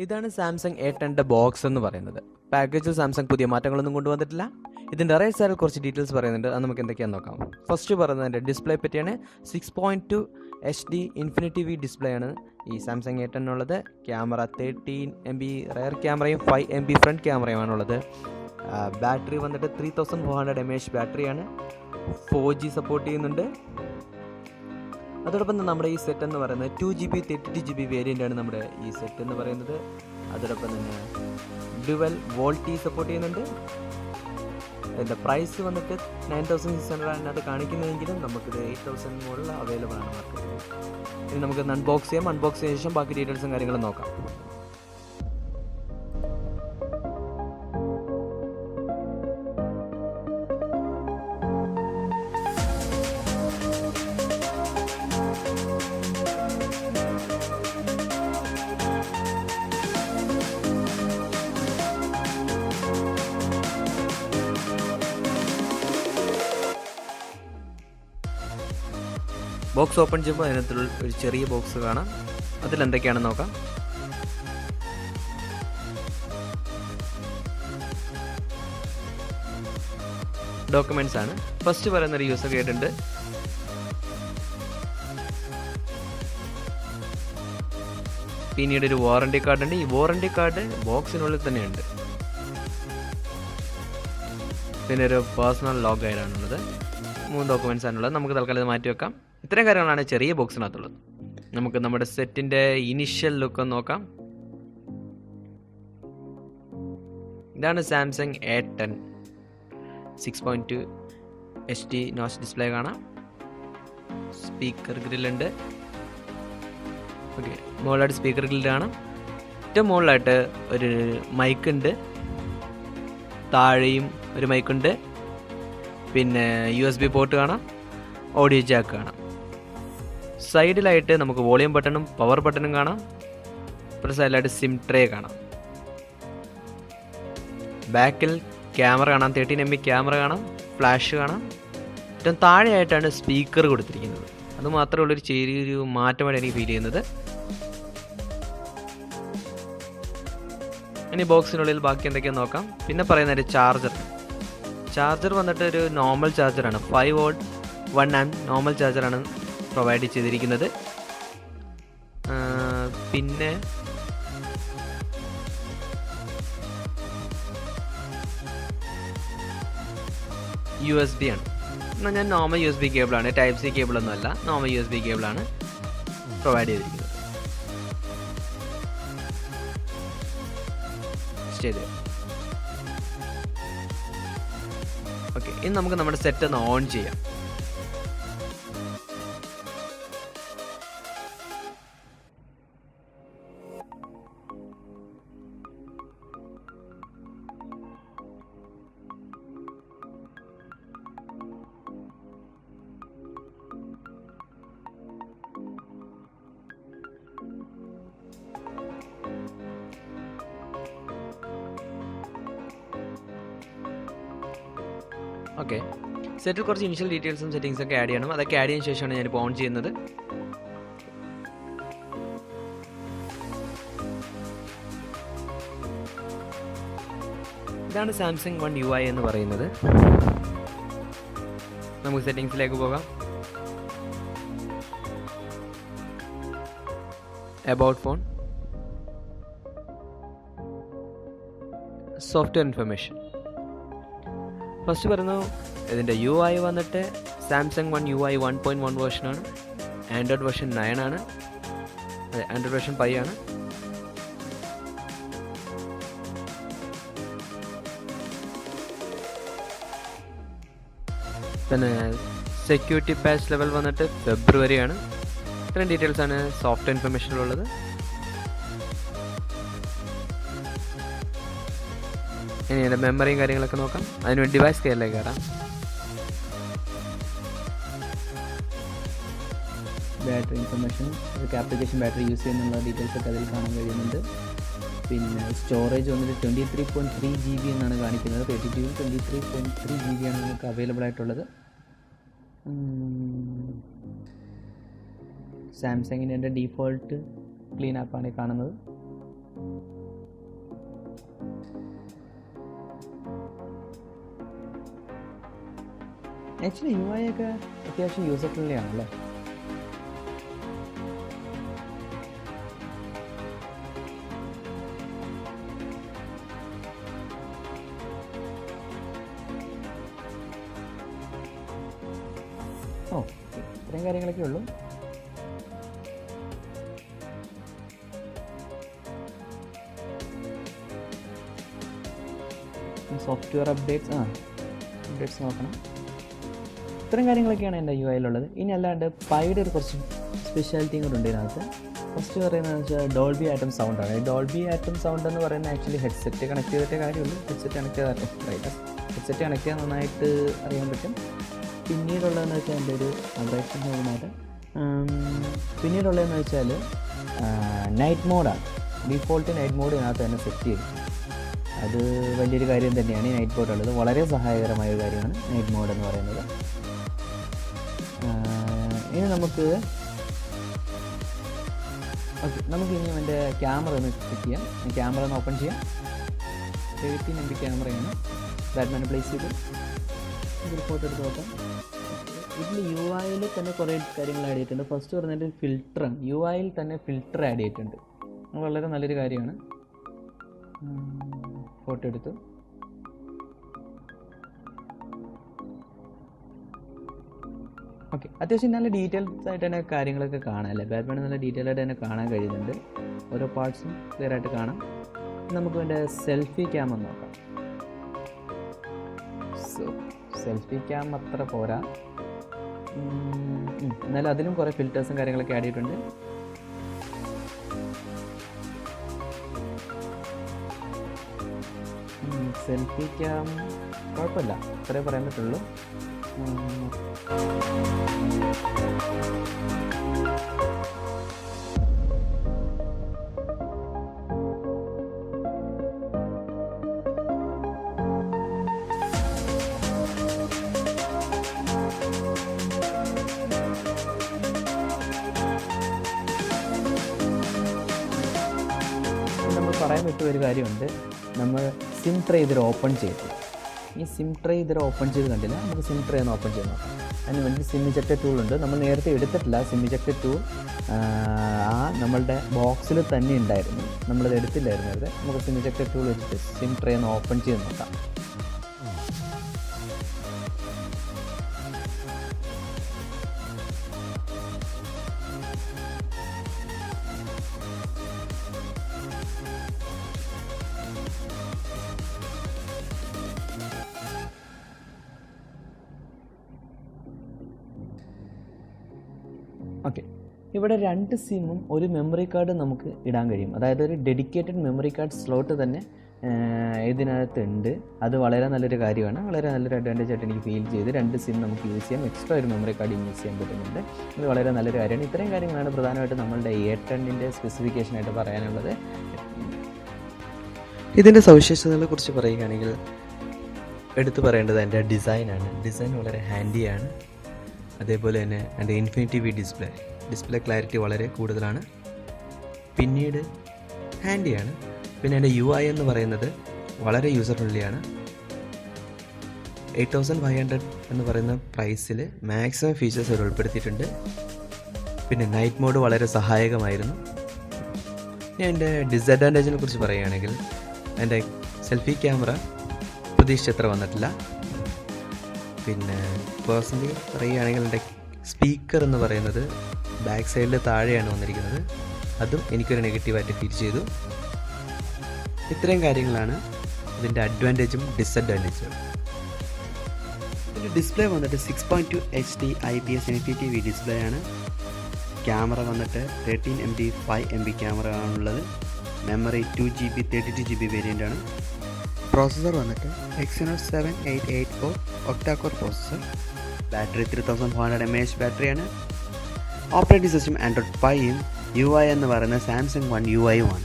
ഇതാണ് Samsung A10 box എന്ന് പറയുന്നത്. പാക്കേജിൽ സാംസങ് പുതിയ മാറ്റങ്ങളൊന്നും കൊണ്ടുവന്നിട്ടില്ല. ഇതിൻ്റെ റൈറ്റ് സൈഡിൽ കുറച്ച് ഡീറ്റെയിൽസ് പറയുന്നുണ്ട്. അത് നമുക്ക് എന്തൊക്കെയാണെന്ന് നോക്കാം. ഫസ്റ്റ് പറയുന്നതിൻ്റെ ഡിസ്പ്ലേ പറ്റിയാണ്. 6.2 HD ഇൻഫിനിറ്റി വി ഡിസ്പ്ലേ ആണ് ഈ സാംസങ് A10 ഉള്ളത്. ക്യാമറ 13 MB റയർ ക്യാമറയും 5 MB ഫ്രണ്ട് ക്യാമറയുമാണുള്ളത്. ബാറ്ററി വന്നിട്ട് 3400 mAh ബാറ്ററിയാണ്. 4G സപ്പോർട്ട് ചെയ്യുന്നുണ്ട്. അതോടൊപ്പം തന്നെ നമ്മുടെ ഈ സെറ്റ് എന്ന് പറയുന്നത് 2GB 32GB വേരിയൻ്റ് ആണ് നമ്മുടെ ഈ സെറ്റ് എന്ന് പറയുന്നത്. അതോടൊപ്പം തന്നെ ഡ്യുവൽ വോൾട്ടി സപ്പോർട്ട് ചെയ്യുന്നുണ്ട്. അതിൻ്റെ പ്രൈസ് വന്നിട്ട് 9600 അതിനകത്ത് കാണിക്കുന്നതെങ്കിലും നമുക്കിത് 8000 മുകളിൽ അവൈലബിൾ ആണ് മാർക്കറ്റിൽ. ഇനി നമുക്ക് അൺബോക്സ് ചെയ്യാം. അൺബോക്സ് ചെയ്ത ശേഷം ബാക്കി ഡീറ്റെയിൽസും കാര്യങ്ങളും നോക്കാം. ബോക്സ് ഓപ്പൺ ചെയ്യുമ്പോൾ അതിനകത്തുള്ള ഒരു ചെറിയ ബോക്സ് കാണാം. അതിലെന്തൊക്കെയാണെന്ന് നോക്കാം. ഡോക്യുമെൻറ്റ്സ് ആണ്. ഫസ്റ്റ് പറയുന്നൊരു യൂസർ ഗൈഡ് ഉണ്ട്. പിന്നീട് ഒരു വാറണ്ടി കാർഡ് ഉണ്ട്. ഈ വാറണ്ടി കാർഡ് ബോക്സിനുള്ളിൽ തന്നെയുണ്ട്. പിന്നെ ഒരു പേഴ്സണൽ ലോഗ് ഗൈഡാണുള്ളത്. 3 ഡോക്യുമെൻറ്റ്സ് ആണുള്ളത്. നമുക്ക് തൽക്കാലം ഇത് മാറ്റി വെക്കാം. ഇത്തരം കാര്യങ്ങളാണ് ചെറിയ ബോക്സിനകത്തുള്ളത്. നമുക്ക് നമ്മുടെ സെറ്റിൻ്റെ ഇനിഷ്യൽ ലുക്ക് ഒന്ന് നോക്കാം. ഇതാണ് Samsung A10 6.2 HD notch display കാണാം. സ്പീക്കർ ഗ്രില്ലുണ്ട്. ഓക്കെ, മുകളിലായിട്ട് സ്പീക്കർ ഗ്രില്ല് കാണാം. ഏറ്റവും മുകളിലായിട്ട് ഒരു മൈക്ക് ഉണ്ട്. താഴെയും ഒരു മൈക്കുണ്ട്. പിന്നെ USB പോർട്ട് കാണാം. ഓഡിയോ ജാക്ക് കാണാം. സൈഡിലായിട്ട് നമുക്ക് വോളിയം ബട്ടണും പവർ ബട്ടണും കാണാം. ഇപ്പോൾ സൈഡിലായിട്ട് സിം ട്രേ കാണാം. ബാക്കിൽ ക്യാമറ കാണാം. 13 MB ക്യാമറ കാണാം. ഫ്ലാഷ് കാണാം. ഏറ്റവും താഴെയായിട്ടാണ് സ്പീക്കർ കൊടുത്തിരിക്കുന്നത്. അത് മാത്രമേ ഉള്ളൊരു ചെറിയൊരു മാറ്റമായിട്ട് എനിക്ക് ഫീൽ ചെയ്യുന്നത്. ഇനി ബോക്സിനുള്ളിൽ ബാക്കി എന്തൊക്കെയാണെന്ന് നോക്കാം. പിന്നെ പറയുന്നത് ചാർജർ വന്നിട്ട് ഒരു നോർമൽ ചാർജറാണ്. 5V 1A നോർമൽ ചാർജറാണ് പ്രൊവൈഡ് ചെയ്തിരിക്കുന്നത്. പിന്നെ USB ആണ്. എന്നാൽ ഞാൻ നോർമൽ USB കേബിളാണ്. Type C കേബിളൊന്നും അല്ല. നോർമൽ USB കേബിളാണ് പ്രൊവൈഡ് ചെയ്തിരിക്കുന്നത്. ശരി, ഓക്കെ. ഇനി നമുക്ക് നമ്മുടെ സെറ്റ് ഒന്ന് ഓൺ ചെയ്യാം. ഓക്കെ, സെറ്റിൽ കുറച്ച് ഇനിഷ്യൽ ഡീറ്റെയിൽസും സെറ്റിങ്സൊക്കെ ആഡ് ചെയ്യണം. അതൊക്കെ ആഡ് ചെയ്തതിന് ശേഷമാണ് ഞാനിപ്പോൾ ഓൺ ചെയ്യുന്നത്. ഇതാണ് സാംസങ് One UI എന്ന് പറയുന്നത്. നമുക്ക് സെറ്റിങ്സിലേക്ക് പോകാം. About phone, software information. First പറയുന്നു ഇതിൻ്റെ UI വന്നിട്ട് സാംസങ് One UI 1.1 വേർഷനാണ്. ആൻഡ്രോയിഡ് വേർഷൻ 9 ആണ്. അതെ, ആൻഡ്രോയിഡ് വേർഷൻ 5 ആണ്. പിന്നെ സെക്യൂരിറ്റി പാച്ച് ലെവൽ വന്നിട്ട് ഫെബ്രുവരിയാണ്. ഇത്രയും ഡീറ്റെയിൽസാണ് സോഫ്റ്റ്വെയർ ഇൻഫർമേഷനിലുള്ളത്. ഇനി എൻ്റെ മെമ്മറിയും കാര്യങ്ങളൊക്കെ നോക്കാം. അതിന് ഡിവൈസ് കെയറിലേക്ക് കയറാം. ബാറ്ററി ഇൻഫർമേഷൻ, ഏതൊക്കെ ആപ്ലിക്കേഷൻ ബാറ്ററി യൂസ് ചെയ്യുന്നുള്ള ഡീറ്റെയിൽസൊക്കെ അതിൽ കാണാൻ കഴിയുന്നുണ്ട്. പിന്നെ സ്റ്റോറേജ് വന്നിട്ട് 23.3 GB എന്നാണ് കാണിക്കുന്നത്. 23.3 GB ആണ് നമുക്ക് അവൈലബിൾ ആയിട്ടുള്ളത്. സാംസങ്ങിൻ്റെ ഡീഫോൾട്ട് ക്ലീൻ ആപ്പാണ് കാണുന്നത്. ആക്ച്വലി UI ഒക്കെ അത്യാവശ്യം യൂസർ ഫ്രണ്ട്ലി ആണല്ലേ. ഓ, ഇത്രയും കാര്യങ്ങളൊക്കെ ഉള്ളൂ. സോഫ്റ്റ്വെയർ അപ്ഡേറ്റ്സ് നോക്കണം. ഇത്രയും കാര്യങ്ങളൊക്കെയാണ് എൻ്റെ UIയിലുള്ളത്. ഇനി അല്ലാണ്ട് പൈയുടെ ഒരു കുറച്ച് സ്പെഷ്യാലിറ്റിയും കൂടെ ഉണ്ട് ഇതിനകത്ത്. ഫസ്റ്റ് പറയുന്നതെന്ന് വെച്ചാൽ ഡോൾബി ആറ്റം സൗണ്ടാണ്. ഈ ഡോൾബി ആറ്റം സൗണ്ട് എന്ന് പറയുന്നത് ആക്ച്വലി ഹെഡ്സെറ്റ് കണക്ട് ചെയ്തിട്ടേ കാര്യമുള്ളൂ. ഹെഡ്സെറ്റ് കണക്ട് ചെയ്താൽ നന്നായിട്ട് അറിയാൻ പറ്റും. പിന്നീടുള്ളതെന്ന് വെച്ചാൽ എൻ്റെ ഒരു അപ്ഡേറ്റ് പിന്നീടുള്ളതെന്ന് വെച്ചാൽ നൈറ്റ് മോഡാണ്. ഡീഫോൾട്ട് നൈറ്റ് മോഡ് ഇതിനകത്ത് തന്നെ സെറ്റ് ചെയ്യും. അത് വലിയൊരു കാര്യം തന്നെയാണ്. ഈ നൈറ്റ് മോഡ് ഉള്ളത് വളരെ സഹായകരമായ ഒരു കാര്യമാണ് നൈറ്റ് മോഡ് എന്ന് പറയുന്നത്. ഇനി നമുക്കിനി എൻ്റെ ക്യാമറ ഒന്ന് ചെക്ക് ചെയ്യാം. ക്യാമറ ഒന്ന് ഓപ്പൺ ചെയ്യാം. 18 MB ക്യാമറയാണ്. ബാറ്റ്മാൻ പ്ലേസ് ചെയ്ത് ഒരു ഫോട്ടോ എടുത്ത് നോക്കാം. ഇതിൽ UIയിൽ തന്നെ കുറേ കാര്യങ്ങൾ ആഡ് ചെയ്തിട്ടുണ്ട്. ഫസ്റ്റ് പറഞ്ഞിട്ട് ഫിൽറ്ററാണ്. UIയിൽ തന്നെ ഫിൽറ്റർ ആഡ് ചെയ്തിട്ടുണ്ട്. അത് വളരെ നല്ലൊരു കാര്യമാണ്. ഫോട്ടോ എടുത്തു. ഓക്കെ, അത്യാവശ്യം നല്ല ഡീറ്റെയിൽസ് ആയിട്ട് തന്നെ കാര്യങ്ങളൊക്കെ കാണാം അല്ലേ. ബാറ്റ്മാൻ നല്ല ഡീറ്റെയിൽ ആയിട്ട് തന്നെ കാണാൻ കഴിയുന്നുണ്ട്. ഓരോ പാർട്സും ക്ലിയർ ആയിട്ട് കാണാം. നമുക്ക് വേണ്ട സെൽഫി ക്യാം ഒന്ന് നോക്കാം. സെൽഫി ക്യാം അത്ര പോരാ, എന്നാലും അതിലും കുറേ ഫിൽറ്റേഴ്സും കാര്യങ്ങളൊക്കെ ആഡ് ചെയ്തിട്ടുണ്ട്. സെൽഫി ക്യാം കുഴപ്പമില്ല, അത്രേ പറയാൻ പറ്റുള്ളൂ. നമ്മൾ പറയാൻ പറ്റിയ ഒരു കാര്യമുണ്ട്. നമ്മൾ സിം ട്രേ ഇതിൽ ഓപ്പൺ ചെയ്തു. ഈ സിം ട്രേ ഇതിൽ ഓപ്പൺ ചെയ്ത് കണ്ടില്ല. നമുക്ക് സിം ട്രേ ഒന്ന് ഓപ്പൺ ചെയ്ത് നോക്കാം. അതിന് വേണ്ടി സിം ഇജക്ടർ ടൂൾ ഉണ്ട്. നമ്മൾ നേരത്തെ എടുത്തിട്ടില്ല സിം ഇജക്ടർ ടൂൾ. നമ്മളുടെ ബോക്സിൽ തന്നെ ഉണ്ടായിരുന്നു, നമ്മളത് എടുത്തില്ലായിരുന്നു. അത് നമുക്ക് സിം ഇജക്ടർ ടൂൾ വെച്ചിട്ട് സിം ട്രേ ഒന്ന് ഓപ്പൺ ചെയ്ത് നോക്കാം. ഓക്കെ, ഇവിടെ 2 സിമ്മും ഒരു മെമ്മറി കാർഡ് നമുക്ക് ഇടാൻ കഴിയും. അതായത് ഒരു ഡെഡിക്കേറ്റഡ് മെമ്മറി കാർഡ് സ്ലോട്ട് തന്നെ ഇതിനകത്തുണ്ട്. അത് വളരെ നല്ലൊരു കാര്യമാണ്. വളരെ നല്ലൊരു അഡ്വാൻറ്റേജ് ആയിട്ട് എനിക്ക് ഫീൽ ചെയ്ത് 2 സിം നമുക്ക് യൂസ് ചെയ്യാം. എക്സ്ട്രാ ഒരു മെമ്മറി കാർഡ് യൂസ് ചെയ്യാൻ പറ്റുന്നുണ്ട്. ഇത് വളരെ നല്ലൊരു കാര്യമാണ്. ഇത്രയും കാര്യങ്ങളാണ് പ്രധാനമായിട്ട് നമ്മളുടെ A10ൻ്റെ സ്പെസിഫിക്കേഷനായിട്ട് പറയാനുള്ളത്. ഇതിൻ്റെ സവിശേഷതകളെ കുറിച്ച് പറയുകയാണെങ്കിൽ എടുത്തു പറയേണ്ടത് എൻ്റെ ഡിസൈനാണ്. ഡിസൈൻ വളരെ ഹാൻഡിയാണ്. അതേപോലെ തന്നെ എൻ്റെ ഇൻഫിനിറ്റി വി ഡിസ്പ്ലേ ക്ലാരിറ്റി വളരെ കൂടുതലാണ്. പിന്നീട് ഹാൻഡിയാണ്. പിന്നെ എൻ്റെ UI എന്ന് പറയുന്നത് വളരെ യൂസർ ഫ്രണ്ട്ലിയാണ്. 8500 എന്ന് പറയുന്ന പ്രൈസിൽ മാക്സിമം ഫീച്ചേഴ്സ് അവർ ഉൾപ്പെടുത്തിയിട്ടുണ്ട്. പിന്നെ നൈറ്റ് മോഡ് വളരെ സഹായകമായിരുന്നു. ഞാൻ എൻ്റെ ഡിസഡ്വാൻറ്റേജിനെ കുറിച്ച് പറയുകയാണെങ്കിൽ എൻ്റെ സെൽഫി ക്യാമറ പ്രതീക്ഷിച്ചത്ര വന്നിട്ടില്ല. പിന്നെ പേഴ്സണലി പറയുകയാണെങ്കിൽ എൻ്റെ സ്പീക്കർ എന്ന് പറയുന്നത് ബാക്ക് സൈഡിൽ താഴെയാണ് വന്നിരിക്കുന്നത്. അതും എനിക്കൊരു നെഗറ്റീവായിട്ട് ഫീൽ ചെയ്തു. ഇത്രയും കാര്യങ്ങളാണ് ഇതിൻ്റെ അഡ്വാൻറ്റേജും ഡിസഡ്വാൻറ്റേജും. ഇതിൻ്റെ ഡിസ്പ്ലേ വന്നിട്ട് 6.2 HD IPS NPTV ഡിസ്പ്ലേ ആണ്. ക്യാമറ വന്നിട്ട് 13 MB 5 MB ക്യാമറ ആണുള്ളത്. മെമ്മറി 2 GB 32 GB വേരിയൻ്റ് ആണ്. പ്രോസസ്സർ വന്നിട്ട് Exynos 7884 octa core processor. Battery 3400 mAh ബാറ്ററിയാണ്. ഓപ്പറേറ്റിംഗ് സിസ്റ്റം ആൻഡ്രോയിഡ് 5 UI എന്ന് പറയുന്നത് സാംസങ് One UI 1.